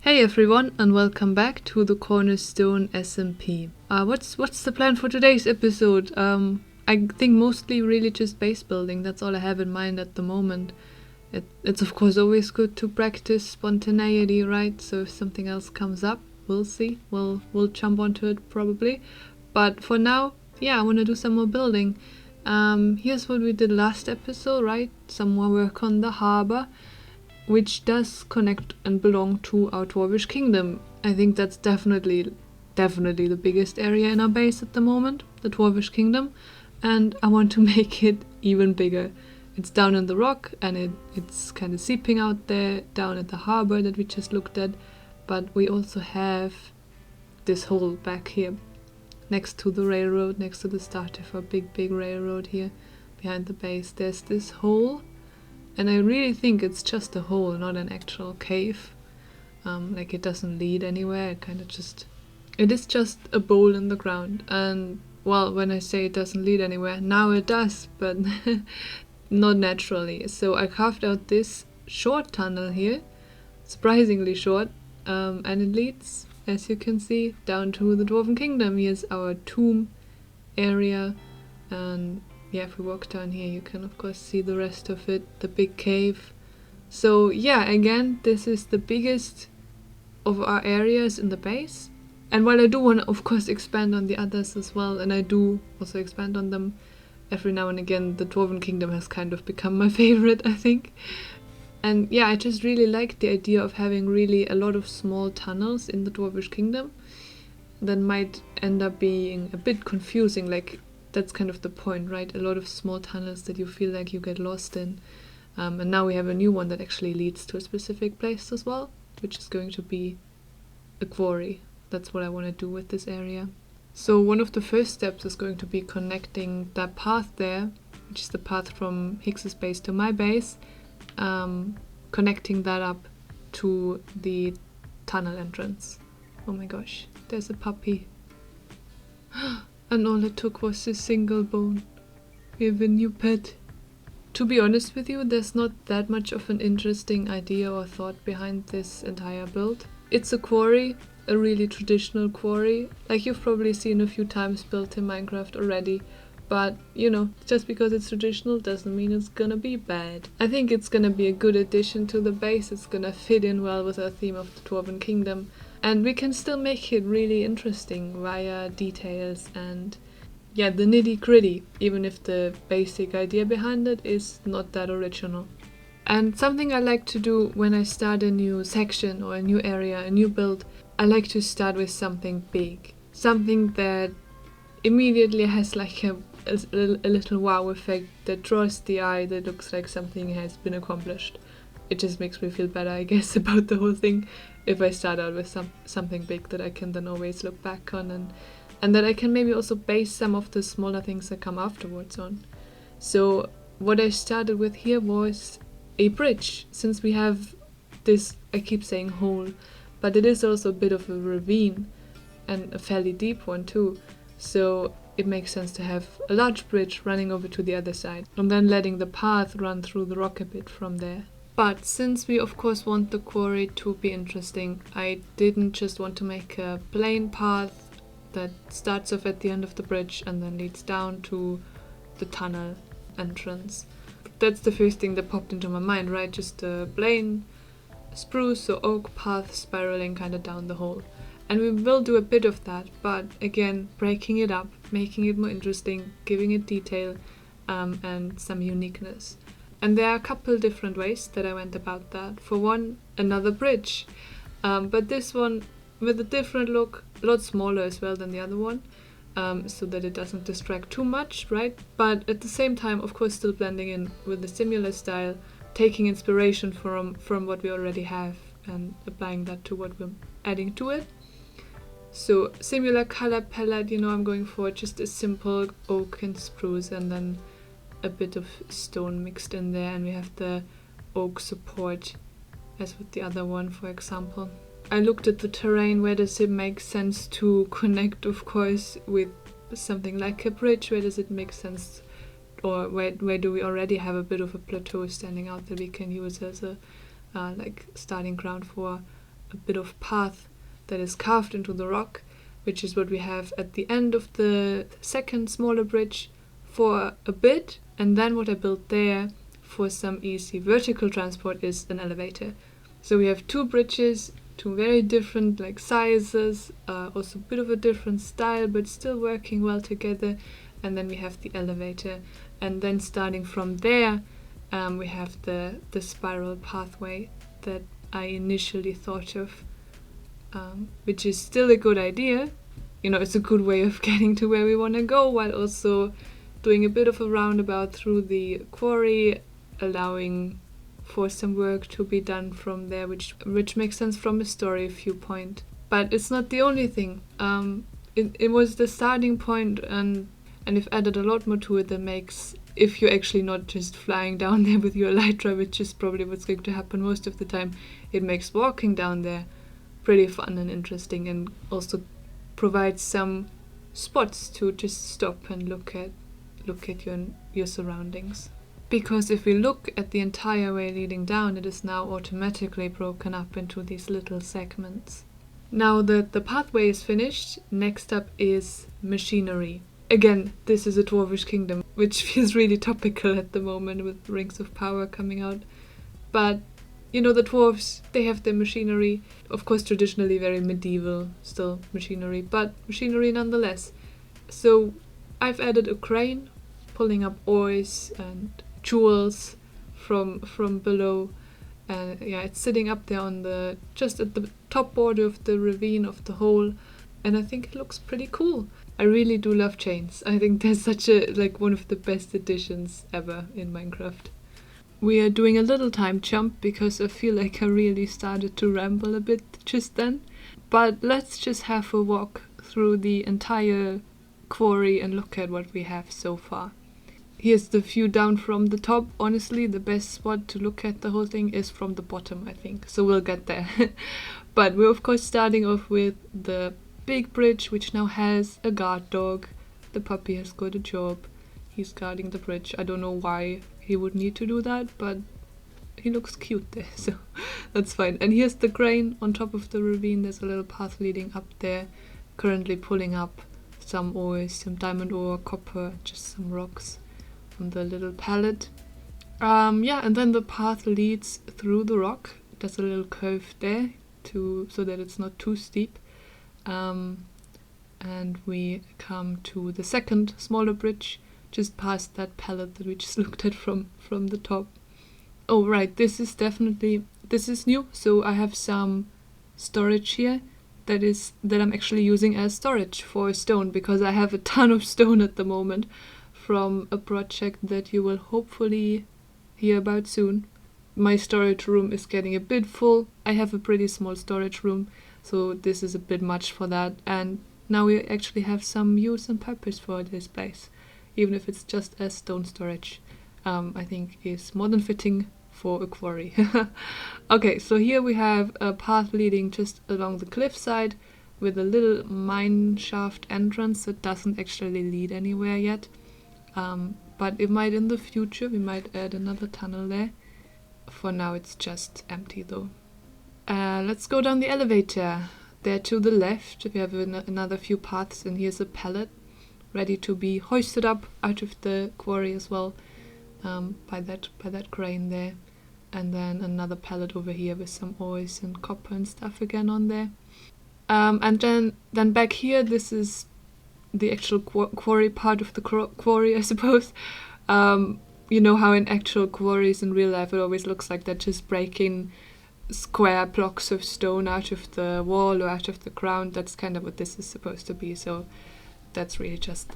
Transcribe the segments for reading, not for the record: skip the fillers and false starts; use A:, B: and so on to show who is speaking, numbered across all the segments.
A: Hey everyone, and welcome back to the Cornerstone SMP. What's the plan for today's episode? I think mostly really just base building. That's all I have in mind at the moment. It's of course always good to practice spontaneity, right? So if something else comes up, we'll see. We'll jump onto it probably. But for now, yeah, I want to do some more building. Here's what we did last episode, right? Some more work on the harbor, which does connect and belong to our Dwarvish kingdom. I think that's definitely the biggest area in our base at the moment, the Dwarvish kingdom, and I want to make it even bigger. It's down in the rock and it's kind of seeping out there down at the harbor that we just looked at, but we also have this hole back here next to the railroad, next to the start of our big railroad here behind the base. There's this hole. And I really think it's just a hole, not an actual cave. Like it doesn't lead anywhere, it is just a bowl in the ground. And well, when I say it doesn't lead anywhere, now it does, but not naturally. So I carved out this short tunnel here, surprisingly short, and it leads, as you can see, down to the Dwarven Kingdom. Here's our tomb area, and yeah, if we walk down here, you can of course see the rest of it, the big cave. So yeah, again, this is the biggest of our areas in the base. And while I do want to of course expand on the others as well, and I do also expand on them every now and again, the Dwarven Kingdom has kind of become my favorite, I think. And yeah, I just really like the idea of having really a lot of small tunnels in the Dwarvish Kingdom that might end up being a bit confusing, like that's kind of the point, right? A lot of small tunnels that you feel like you get lost in. And now we have a new one that actually leads to a specific place as well, which is going to be a quarry. That's what I want to do with this area. So one of the first steps is going to be connecting that path there, which is the path from Hicks's base to my base, connecting that up to the tunnel entrance. Oh my gosh, there's a puppy. And all it took was a single bone. We have a new pet. To be honest with you, there's not that much of an interesting idea or thought behind this entire build. It's a quarry, a really traditional quarry, like you've probably seen a few times built in Minecraft already. But, you know, just because it's traditional doesn't mean it's gonna be bad. I think it's gonna be a good addition to the base. It's gonna fit in well with our theme of the Dwarven Kingdom. And we can still make it really interesting via details and, yeah, the nitty-gritty, even if the basic idea behind it is not that original. And something I like to do when I start a new section or a new area, a new build, I like to start with something big. Something that immediately has like a little wow effect that draws the eye, that looks like something has been accomplished. It just makes me feel better, I guess, about the whole thing if I start out with something big that I can then always look back on and that I can maybe also base some of the smaller things that come afterwards on. So what I started with here was a bridge, since we have this, I keep saying hole, but it is also a bit of a ravine and a fairly deep one too. So it makes sense to have a large bridge running over to the other side and then letting the path run through the rock a bit from there. But since we of course want the quarry to be interesting, I didn't just want to make a plain path that starts off at the end of the bridge and then leads down to the tunnel entrance. That's the first thing that popped into my mind, right? Just a plain spruce or oak path spiraling kind of down the hole. And we will do a bit of that, but again, breaking it up, making it more interesting, giving it detail and some uniqueness. And there are a couple different ways that I went about that. For one, another bridge, but this one with a different look, a lot smaller as well than the other one, so that it doesn't distract too much, right? But at the same time, of course, still blending in with the similar style, taking inspiration from what we already have and applying that to what we're adding to it. So similar color palette, you know, I'm going for just a simple oak and spruce and then a bit of stone mixed in there, and we have the oak support as with the other one, for example. I looked at the terrain, where does it make sense to connect, of course, with something like a bridge, where does it make sense, or where do we already have a bit of a plateau standing out that we can use as a like starting ground for a bit of path that is carved into the rock, which is what we have at the end of the second smaller bridge for a bit. And then what I built there for some easy vertical transport is an elevator. So we have two bridges, two very different like sizes, also a bit of a different style, but still working well together. And then we have the elevator, and then starting from there, we have the spiral pathway that I initially thought of, which is still a good idea. You know, it's a good way of getting to where we want to go, while also doing a bit of a roundabout through the quarry, allowing for some work to be done from there, which makes sense from a story viewpoint. But it's not the only thing. It was the starting point, and I've added a lot more to it that makes, if you're actually not just flying down there with your elytra, which is probably what's going to happen most of the time, it makes walking down there pretty fun and interesting, and also provides some spots to just stop and look at your surroundings. Because if we look at the entire way leading down, it is now automatically broken up into these little segments. Now that the pathway is finished, next up is machinery. Again, this is a dwarvish kingdom, which feels really topical at the moment with Rings of Power coming out. But, you know, the dwarves, they have their machinery. Of course, traditionally very medieval, still machinery, but machinery nonetheless. So I've added a crane, pulling up ores and jewels from below. And yeah, it's sitting up there on just at the top border of the ravine of the hole. And I think it looks pretty cool. I really do love chains. I think they're such one of the best additions ever in Minecraft. We are doing a little time jump because I feel like I really started to ramble a bit just then. But let's just have a walk through the entire quarry and look at what we have so far. Here's the view down from the top. Honestly, the best spot to look at the whole thing is from the bottom, I think. So we'll get there. But we're of course starting off with the big bridge, which now has a guard dog. The puppy has got a job. He's guarding the bridge. I don't know why he would need to do that, but he looks cute there, so that's fine. And here's the crane on top of the ravine. There's a little path leading up there, currently pulling up some ores, some diamond ore, copper, just some rocks on the little pallet. And then the path leads through the rock. There's a little curve there so that it's not too steep. And we come to the second smaller bridge, just past that pallet that we just looked at from the top. Oh right, this is new, so I have some storage here that I'm actually using as storage for stone, because I have a ton of stone at the moment from a project that you will hopefully hear about soon. My storage room is getting a bit full. I have a pretty small storage room, so this is a bit much for that, and now we actually have some use and purpose for this place, even if it's just as stone storage. I think is more than fitting for a quarry. Okay, so here we have a path leading just along the cliffside with a little mine shaft entrance that doesn't actually lead anywhere yet. But it might in the future. We might add another tunnel there. For now it's just empty though. Let's go down the elevator. There to the left we have another few paths, and here's a pallet ready to be hoisted up out of the quarry as well, by that crane there. And then another pallet over here with some ores and copper and stuff again on there. And then back here, this is the actual quarry part of the quarry, I suppose. You know how in actual quarries in real life it always looks like they're just breaking square blocks of stone out of the wall or out of the ground. That's kind of what this is supposed to be. So that's really just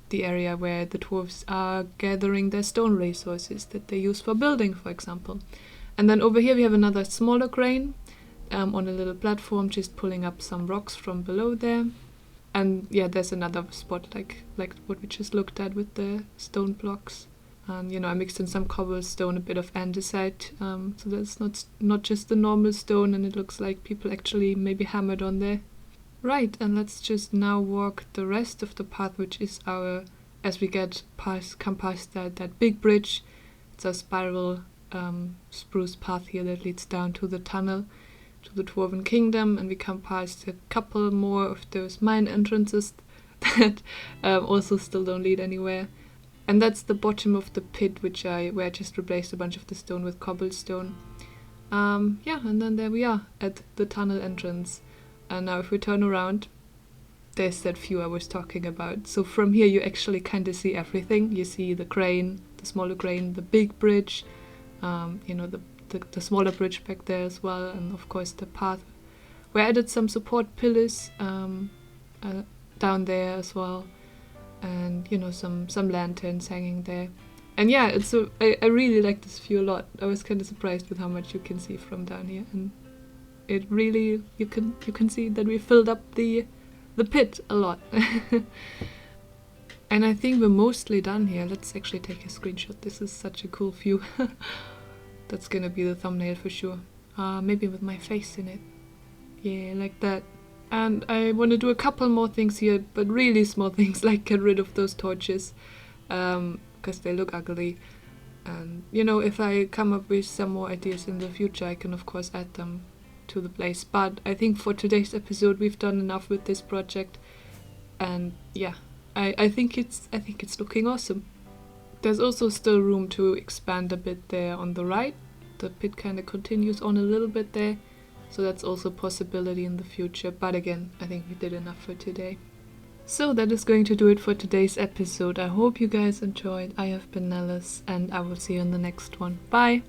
A: the area where the dwarves are gathering their stone resources that they use for building, for example. And then over here we have another smaller crane on a little platform, just pulling up some rocks from below there. And yeah, there's another spot like what we just looked at with the stone blocks. And I mixed in some cobblestone, a bit of andesite, so that's not just the normal stone, and it looks like people actually maybe hammered on there. Right, and let's just now walk the rest of the path, which is as we come past that big bridge. It's a spiral spruce path here that leads down to the tunnel, to the Dwarven Kingdom, and we come past a couple more of those mine entrances that also still don't lead anywhere. And that's the bottom of the pit, where I just replaced a bunch of the stone with cobblestone. Yeah, and then there we are at the tunnel entrance. And now if we turn around, there's that view I was talking about. So from here you actually kind of see everything. You see the crane, the smaller crane, the big bridge, you know, the smaller bridge back there as well, and of course the path. We added some support pillars down there as well, and you know, some lanterns hanging there. And yeah, I really like this view a lot. I was kind of surprised with how much you can see from down here, and it really, you can see that we filled up the pit a lot. And I think we're mostly done here. Let's actually take a screenshot. This is such a cool view. That's gonna be the thumbnail for sure. Maybe with my face in it. Yeah, like that. And I want to do a couple more things here, but really small things, like get rid of those torches, because they look ugly. And you know, if I come up with some more ideas in the future, I can of course add them to the place. But I think for today's episode we've done enough with this project, and yeah, I think it's looking awesome. There's also still room to expand a bit there on the right. The pit kind of continues on a little bit there, so that's also a possibility in the future. But again, I think we did enough for today. So that is going to do it for today's episode. I hope you guys enjoyed. I have been Nellis, and I will see you in the next one. Bye!